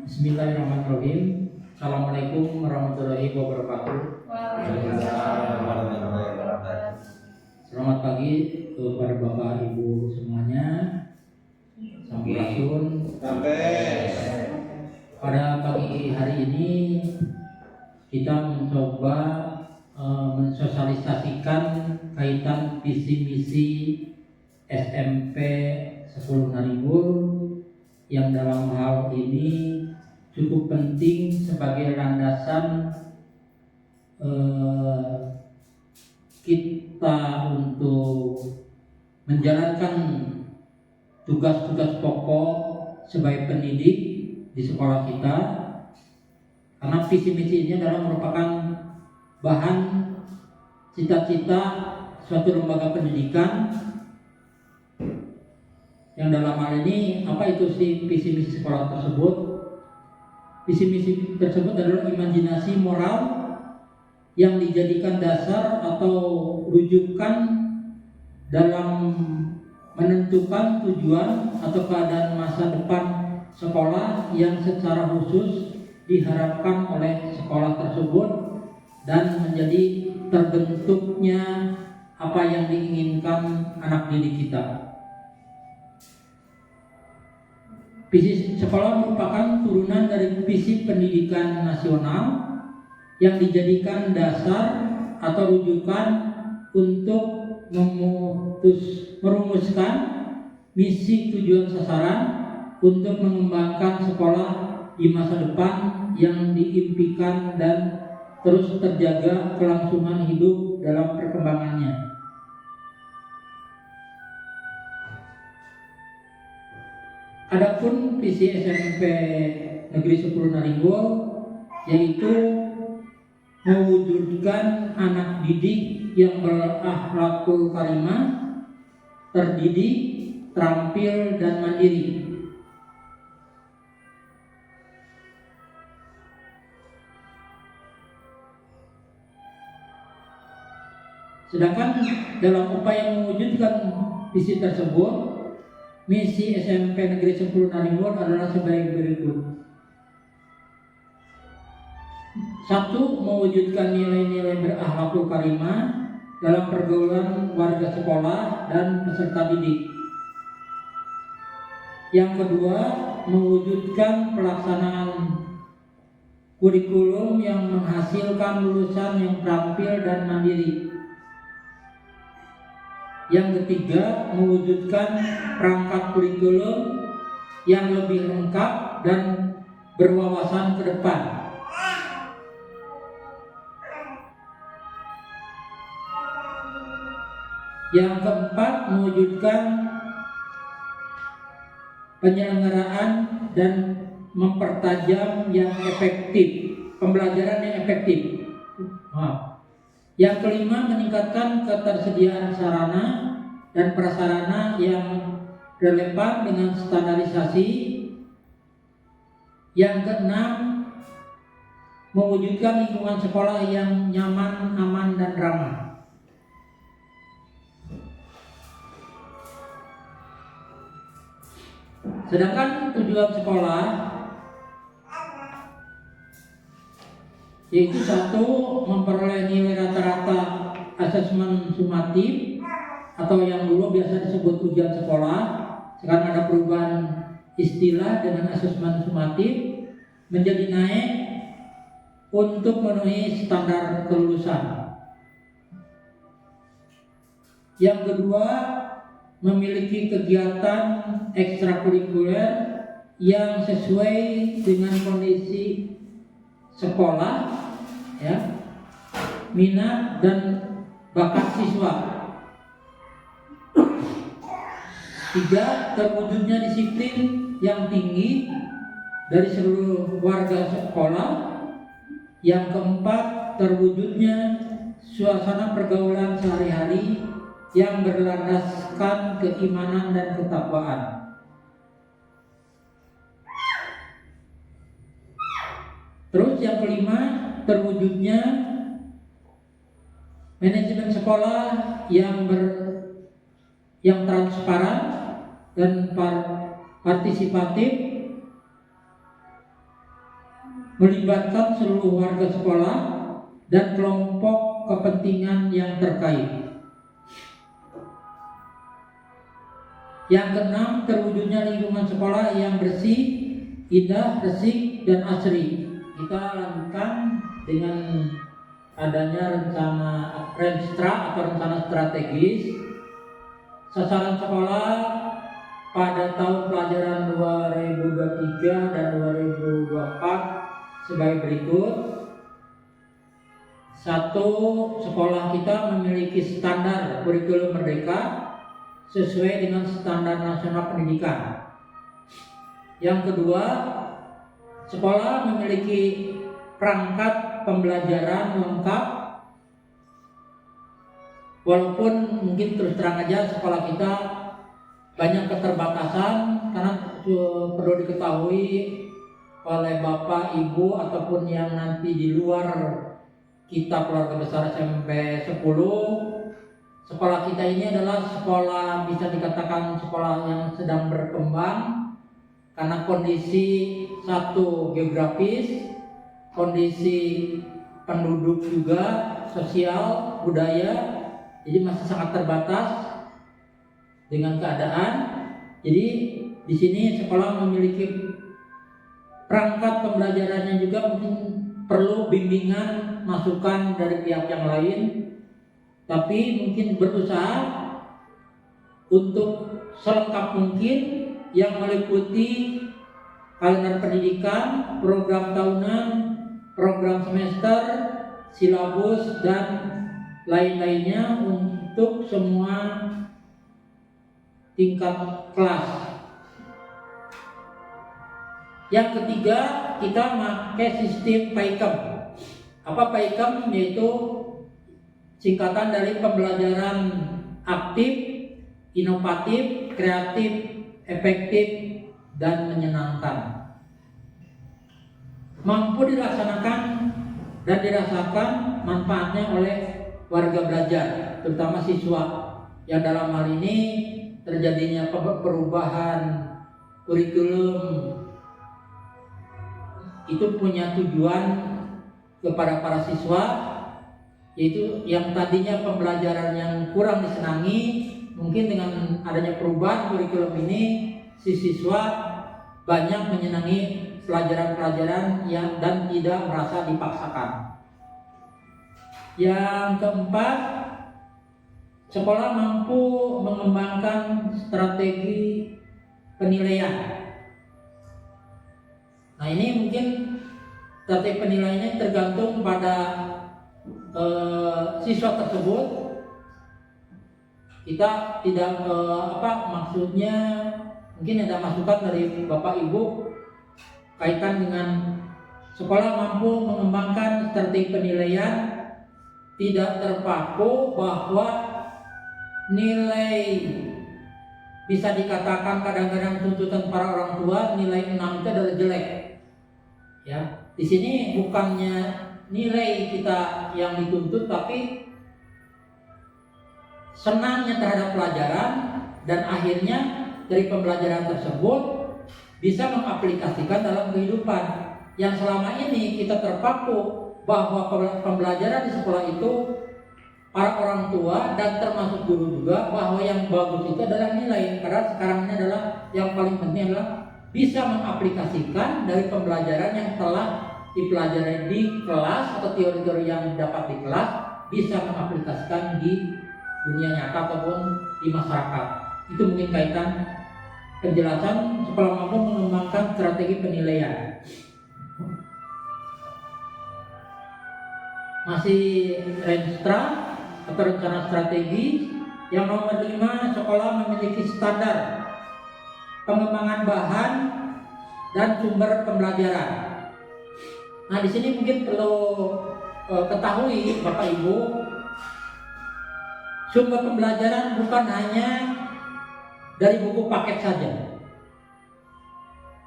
Bismillahirrahmanirrahim. Assalamualaikum warahmatullahi wabarakatuh. Waalaikumsalam warahmatullahi wabarakatuh. Selamat pagi kepada Bapak Ibu semuanya. Sampurasun. Pada pagi hari ini kita mencoba mensosialisasikan kaitan visi misi SMP 10 Naringgul yang dalam hal ini cukup penting sebagai landasan kita untuk menjalankan tugas-tugas pokok sebagai pendidik di sekolah kita, karena visi misi ini adalah merupakan bahan cita-cita suatu lembaga pendidikan yang dalam hal ini apa itu sih visi misi sekolah tersebut. Visi misi tersebut adalah imajinasi moral yang dijadikan dasar atau rujukan dalam menentukan tujuan atau keadaan masa depan sekolah yang secara khusus diharapkan oleh sekolah tersebut dan menjadi terbentuknya apa yang diinginkan anak didik kita. Visi sekolah merupakan turunan dari visi pendidikan nasional yang dijadikan dasar atau rujukan untuk merumuskan misi tujuan sasaran untuk mengembangkan sekolah di masa depan yang diimpikan dan terus terjaga kelangsungan hidup dalam perkembangannya. Adapun visi SMP Negeri 10 Naringgul yaitu mewujudkan anak didik yang berakhlakul karimah, terdidik, terampil dan mandiri. Sedangkan dalam upaya mewujudkan visi tersebut, misi SMP Negeri 10 Naringgul adalah sebagai berikut. 1. Mewujudkan nilai-nilai berakhlakul karimah dalam pergaulan warga sekolah dan peserta didik. Yang kedua, mewujudkan pelaksanaan kurikulum yang menghasilkan lulusan yang terampil dan mandiri. Yang ketiga, mewujudkan perangkat kurikulum yang lebih lengkap dan berwawasan ke depan. Yang keempat, mewujudkan penyelenggaraan dan mempertajam yang efektif, pembelajaran yang efektif. Yang kelima, meningkatkan ketersediaan sarana dan prasarana yang relevan dengan standarisasi. Yang keenam, mewujudkan lingkungan sekolah yang nyaman, aman, dan ramah. Sedangkan tujuan sekolah yaitu 1. Memperoleh nilai rata-rata asesmen sumatif atau yang dulu biasa disebut ujian sekolah. Sekarang ada perubahan istilah dengan asesmen sumatif menjadi naik untuk memenuhi standar kelulusan. Yang kedua, memiliki kegiatan ekstrakurikuler yang sesuai dengan kondisi sekolah, ya, minat dan bakat siswa. 3. Terwujudnya disiplin yang tinggi dari seluruh warga sekolah. Yang keempat, terwujudnya suasana pergaulan sehari-hari yang berlandaskan keimanan dan ketakwaan. Terus yang kelima, terwujudnya manajemen sekolah yang transparan dan partisipatif melibatkan seluruh warga sekolah dan kelompok kepentingan yang terkait. Yang keenam, terwujudnya lingkungan sekolah yang bersih, indah, resik, dan asri. Kita lanjutkan dengan adanya rencana Renstra atau rencana strategis. Sasaran sekolah pada tahun pelajaran 2023 dan 2024 sebagai berikut. 1. Sekolah kita memiliki standar kurikulum merdeka sesuai dengan standar nasional pendidikan. Yang kedua, sekolah memiliki perangkat pembelajaran lengkap. Walaupun mungkin terus terang aja sekolah kita banyak keterbatasan, karena perlu diketahui oleh Bapak, Ibu ataupun yang nanti di luar kita keluarga besar SMP 10, sekolah kita ini adalah sekolah bisa dikatakan sekolah yang sedang berkembang karena kondisi satu geografis, kondisi penduduk juga, sosial, budaya, jadi masih sangat terbatas dengan keadaan. Jadi di sini sekolah memiliki perangkat pembelajarannya juga mungkin perlu bimbingan, masukan dari pihak yang lain, tapi mungkin berusaha untuk selengkap mungkin yang meliputi kalender pendidikan, program tahunan, program semester, silabus, dan lain-lainnya untuk semua tingkat kelas. Yang ketiga, kita pakai sistem PAIKEM. Apa PAIKEM? Yaitu singkatan dari pembelajaran aktif, inovatif, kreatif, efektif, dan menyenangkan. Mampu dilaksanakan dan dirasakan manfaatnya oleh warga belajar, terutama siswa, yang dalam hal ini terjadinya perubahan kurikulum itu punya tujuan kepada para siswa, yaitu yang tadinya pembelajaran yang kurang disenangi, mungkin dengan adanya perubahan kurikulum ini si siswa banyak menyenangi pelajaran-pelajaran yang dan tidak merasa dipaksakan. Yang keempat, sekolah mampu mengembangkan strategi penilaian. Nah, ini mungkin strategi penilaiannya tergantung pada siswa tersebut. Kita tidak maksudnya mungkin ada masukan dari Bapak Ibu kaitan dengan sekolah mampu mengembangkan strategi penilaian, tidak terpaku bahwa nilai bisa dikatakan kadang-kadang tuntutan para orang tua nilai 6 itu adalah jelek. Ya, di sini bukannya nilai kita yang dituntut, tapi senangnya terhadap pelajaran dan akhirnya dari pembelajaran tersebut bisa mengaplikasikan dalam kehidupan. Yang selama ini kita terpaku bahwa pembelajaran di sekolah itu para orang tua dan termasuk guru juga bahwa yang bagus itu adalah nilai, karena sekarang ini adalah yang paling penting adalah bisa mengaplikasikan dari pembelajaran yang telah dipelajari di kelas atau teori-teori yang didapat di kelas, bisa mengaplikasikan di dunia nyata ataupun di masyarakat. Itu mungkin kaitan penjelasan sekolah mampu mengembangkan strategi penilaian. Masih Renstra atau rencana strategi. Yang nomor 5, sekolah memiliki standar pengembangan bahan dan sumber pembelajaran. Nah, di sini mungkin perlu ketahui Bapak Ibu, sumber pembelajaran bukan hanya dari buku paket saja,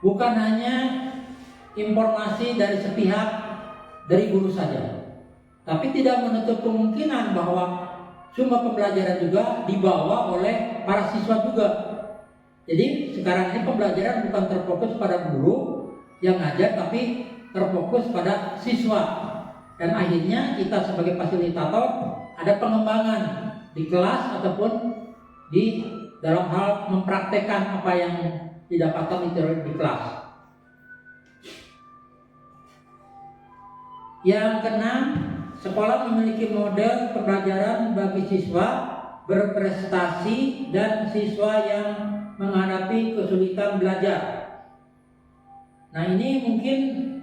bukan hanya informasi dari sepihak dari guru saja, tapi tidak menutup kemungkinan bahwa sumber pembelajaran juga dibawa oleh para siswa juga. Jadi sekarang ini pembelajaran bukan terfokus pada guru yang ngajar, tapi terfokus pada siswa. Dan akhirnya kita sebagai fasilitator ada pengembangan di kelas ataupun di dalam hal mempraktekkan apa yang didapatkan di kelas. Yang keenam, sekolah memiliki model pembelajaran bagi siswa berprestasi dan siswa yang menghadapi kesulitan belajar. Nah, ini mungkin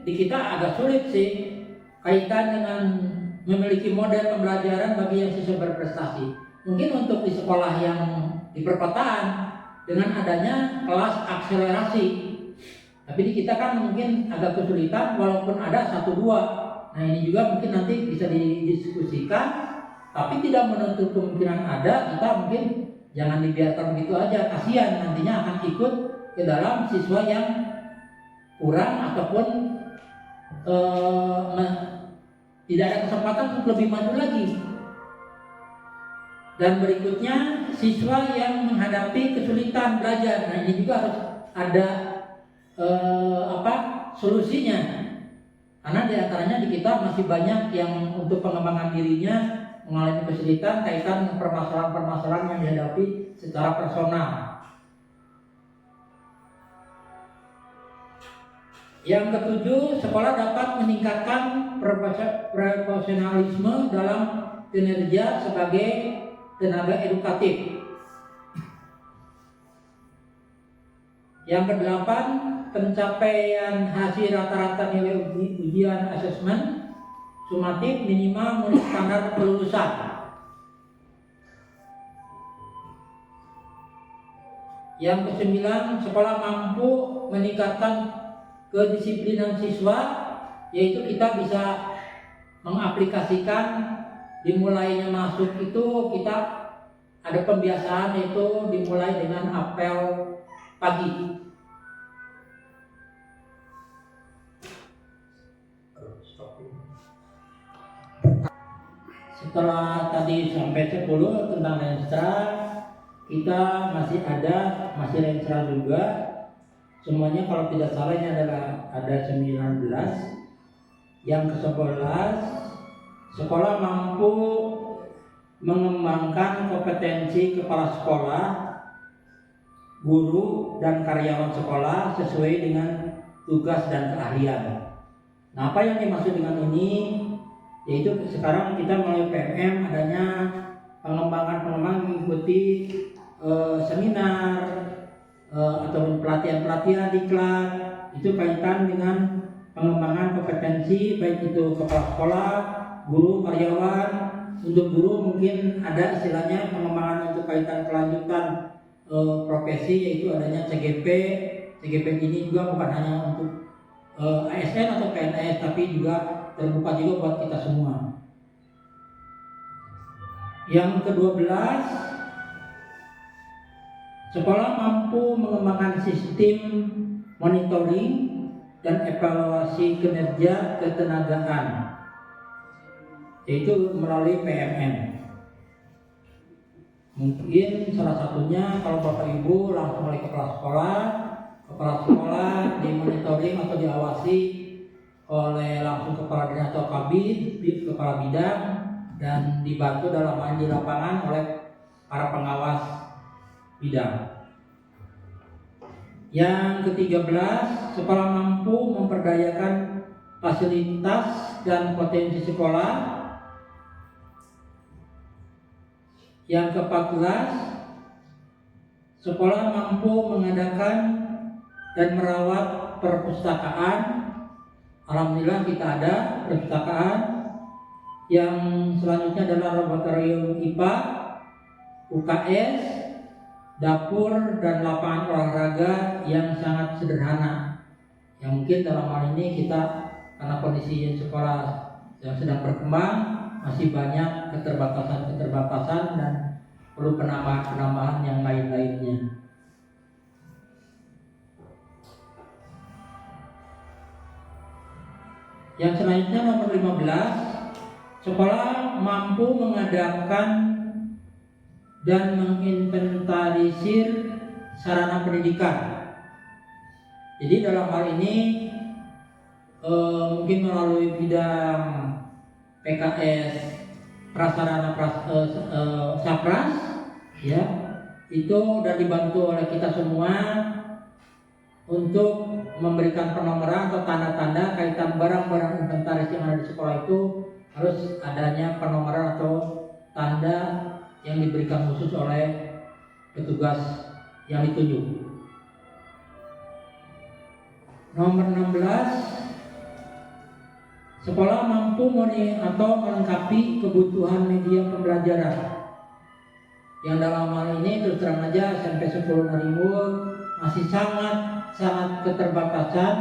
di kita agak sulit sih kaitan dengan memiliki model pembelajaran bagi yang siswa berprestasi. Mungkin untuk di sekolah yang di perkotaan dengan adanya kelas akselerasi. Tapi di kita kan mungkin agak kesulitan walaupun ada 1-2. Nah, ini juga mungkin nanti bisa didiskusikan. Tapi tidak menutup kemungkinan ada, kita mungkin jangan dibiarkan begitu aja. Kasihan nantinya akan ikut ke dalam siswa yang kurang ataupun tidak ada kesempatan untuk lebih maju lagi. Dan berikutnya, siswa yang menghadapi kesulitan belajar. Nah, ini juga harus ada solusinya. Karena diantaranya di kita masih banyak yang untuk pengembangan dirinya mengalami kesulitan kaitan permasalahan-permasalahan yang dihadapi secara personal. Yang ketujuh, sekolah dapat meningkatkan profesionalisme dalam kinerja sebagai tenaga edukatif. Yang kedelapan, pencapaian hasil rata-rata nilai ujian asesmen sumatif minimal menurut standar kelulusan. Yang kesembilan, sekolah mampu meningkatkan kedisiplinan siswa, yaitu kita bisa mengaplikasikan dimulainya masuk itu kita ada pembiasaan, yaitu dimulai dengan apel pagi. Setelah tadi sampai 10 tentang Renstra, kita masih Renstra juga. Semuanya kalau tidak salah ini ada 19. Yang ke-11, sekolah mampu mengembangkan kompetensi kepala sekolah, guru, dan karyawan sekolah sesuai dengan tugas dan keahlian. Nah, apa yang dimaksud dengan ini? Yaitu sekarang kita melalui PMM adanya pengembangan mengikuti seminar atau pelatihan-pelatihan diklat, itu kaitan dengan pengembangan kompetensi baik itu kepala sekolah, guru, karyawan. Untuk guru mungkin ada istilahnya pengembangan untuk kaitan kelanjutan profesi, yaitu adanya CGP. CGP ini juga bukan hanya untuk ASN atau PNS, tapi juga terbuka juga buat kita semua. Yang ke-12, sekolah mampu mengembangkan sistem monitoring dan evaluasi kinerja ketenagaan, yaitu melalui PMM. Mungkin salah satunya kalau Bapak Ibu langsung oleh kepala sekolah dimonitoring atau diawasi oleh langsung kepala dinas atau kabid, kepala bidang, dan dibantu dalam hal di lapangan oleh para pengawas bidang. Yang ke-13, sekolah mampu memperdayakan fasilitas dan potensi sekolah. Yang ke-14, sekolah mampu mengadakan dan merawat perpustakaan. Alhamdulillah kita ada perpustakaan. Yang selanjutnya adalah laboratorium IPA, UKS, dapur, dan lapangan olahraga yang sangat sederhana. Yang mungkin dalam hal ini kita karena kondisi sekolah yang sedang berkembang masih banyak keterbatasan dan perlu penambahan yang lain-lainnya. Yang selanjutnya nomor 15, sekolah mampu mengadakan dan menginventarisir sarana pendidikan. Jadi dalam hal ini mungkin melalui bidang PKS Sapras ya, itu dan dibantu oleh kita semua untuk memberikan penomoran atau tanda-tanda kaitan barang-barang inventaris yang ada di sekolah itu harus adanya penomoran atau tanda yang diberikan khusus oleh petugas yang ditunjuk. Nomor 16, sekolah mampu melengkapi kebutuhan media pembelajaran. Yang dalam hal ini terus terang aja SMP 10 Naringul masih sangat keterbatasan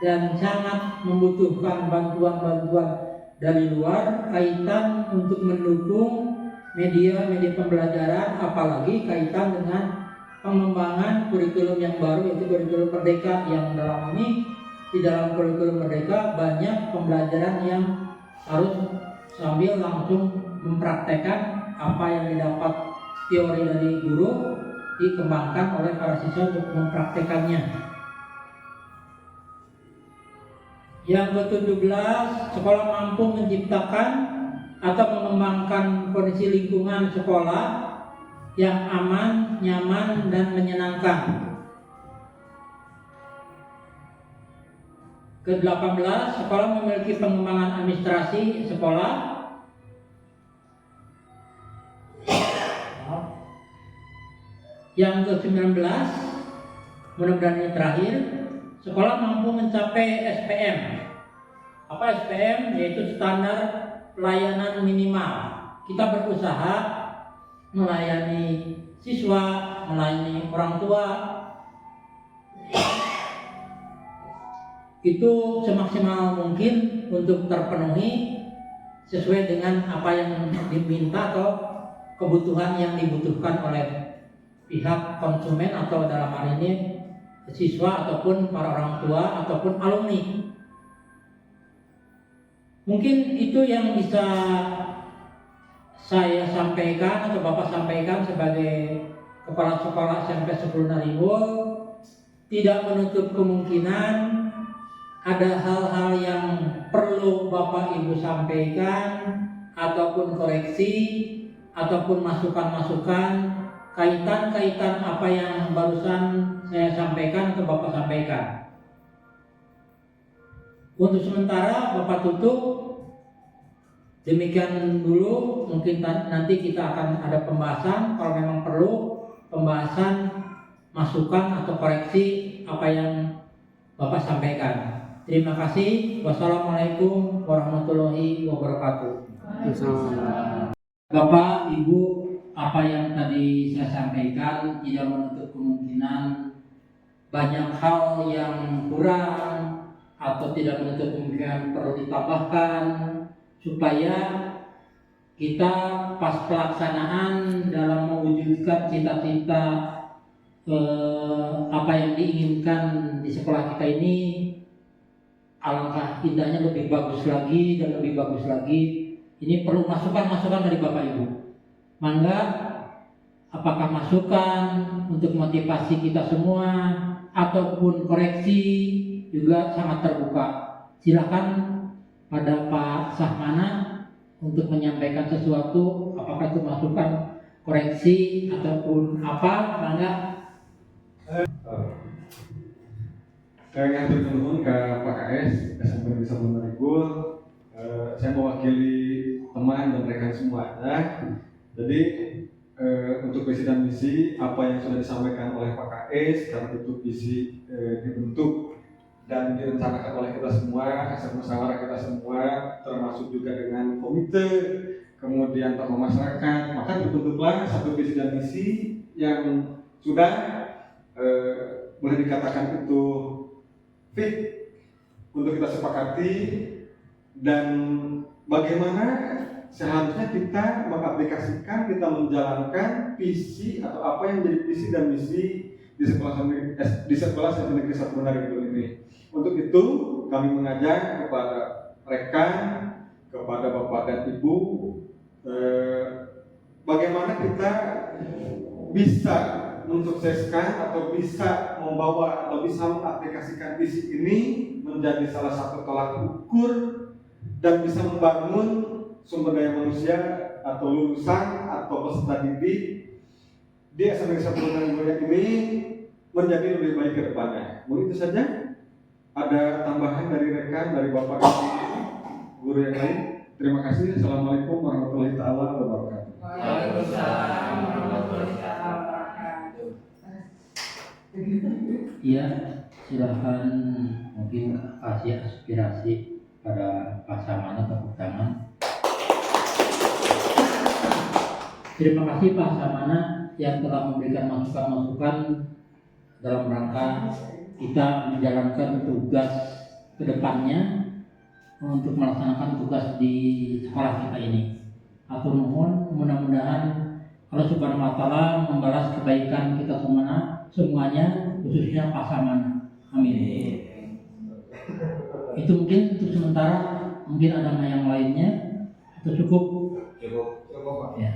dan sangat membutuhkan bantuan-bantuan dari luar kaitan untuk mendukung media pembelajaran, apalagi kaitan dengan pengembangan kurikulum yang baru yaitu kurikulum Merdeka, yang dalam ini di dalam kurikulum Merdeka banyak pembelajaran yang harus sambil langsung mempraktekkan apa yang didapat teori dari guru dikembangkan oleh para siswa untuk mempraktekannya. Yang ke-17, sekolah mampu menciptakan atau mengembangkan kondisi lingkungan sekolah yang aman, nyaman, dan menyenangkan. Ke-18, sekolah memiliki pengembangan administrasi sekolah. Yang ke-19, mudah-mudahan ini terakhir, sekolah mampu mencapai SPM. Apa SPM? Yaitu standar pelayanan minimal. Kita berusaha melayani siswa, melayani orang tua itu semaksimal mungkin untuk terpenuhi sesuai dengan apa yang diminta atau kebutuhan yang dibutuhkan oleh pihak konsumen atau dalam hal ini siswa ataupun para orang tua ataupun alumni. Mungkin itu yang bisa saya sampaikan atau Bapak sampaikan sebagai kepala sekolah SMP 10 Naringul. Tidak menutup kemungkinan ada hal-hal yang perlu Bapak Ibu sampaikan ataupun koreksi ataupun masukan-masukan kaitan apa yang barusan saya sampaikan atau Bapak sampaikan. Untuk sementara Bapak tutup. Demikian dulu, mungkin nanti kita akan ada pembahasan kalau memang perlu pembahasan, masukan atau koreksi apa yang Bapak sampaikan. Terima kasih. Wassalamualaikum warahmatullahi wabarakatuh. Bapak, Ibu, apa yang tadi saya sampaikan tidak menutup kemungkinan banyak hal yang kurang atau tidak menutup kemungkinan perlu ditambahkan supaya kita pas pelaksanaan dalam mewujudkan cita-cita apa yang diinginkan di sekolah kita ini alangkah indahnya lebih bagus lagi dan lebih bagus lagi. Ini perlu masukan-masukan dari Bapak Ibu. Mangga, apakah masukan untuk motivasi kita semua ataupun koreksi juga sangat terbuka. Silakan pada Pak Sahmana untuk menyampaikan sesuatu, apakah itu masukan, koreksi ataupun apa, mangga. Saya ngatur nuhun ke Pak KS SMP 10 Naringul. Saya mewakili teman dan rekan semuanya. Jadi untuk visi dan misi apa yang sudah disampaikan oleh Pak KS, karena itu visi dibentuk dan direncanakan oleh kita semua, hasil musyawarah kita semua, termasuk juga dengan komite, kemudian tokoh masyarakat, maka terbentuklah satu visi dan misi yang sudah boleh dikatakan itu fit untuk kita sepakati, dan bagaimana seharusnya kita mengaplikasikan, kita menjalankan visi atau apa yang menjadi visi dan misi di sekolah SMP Negeri 1 Naringul ini. Untuk itu kami mengajak kepada rekan, kepada Bapak dan Ibu, bagaimana kita bisa mensukseskan atau bisa membawa atau bisa mengaplikasikan visi ini menjadi salah satu tolak ukur dan bisa membangun sumber daya manusia atau lulusan atau peserta didik di SMA Negeri 1 Narigoya ini menjadi lebih baik ke depannya. Begitu saja. Ada tambahan dari rekan, dari Bapak Ibu guru yang lain? Terima kasih. Assalamualaikum warahmatullahi wabarakatuh. Waalaikumsalam warahmatullahi wabarakatuh. Iya, silahkan mungkin kasih aspirasi pada Pak Samana, tepuk tangan. Terima kasih Pak Samana yang telah memberikan masukan-masukan dalam rangka kita menjalankan tugas ke depannya untuk melaksanakan tugas di sekolah kita ini. Atur nuhun, mudah-mudahan Allah Subhanahu wa taala membalas kebaikan kita semuanya khususnya Pak Samana. Amin. Itu mungkin untuk sementara, mungkin ada yang lainnya atau cukup? Cukup Pak. Ya.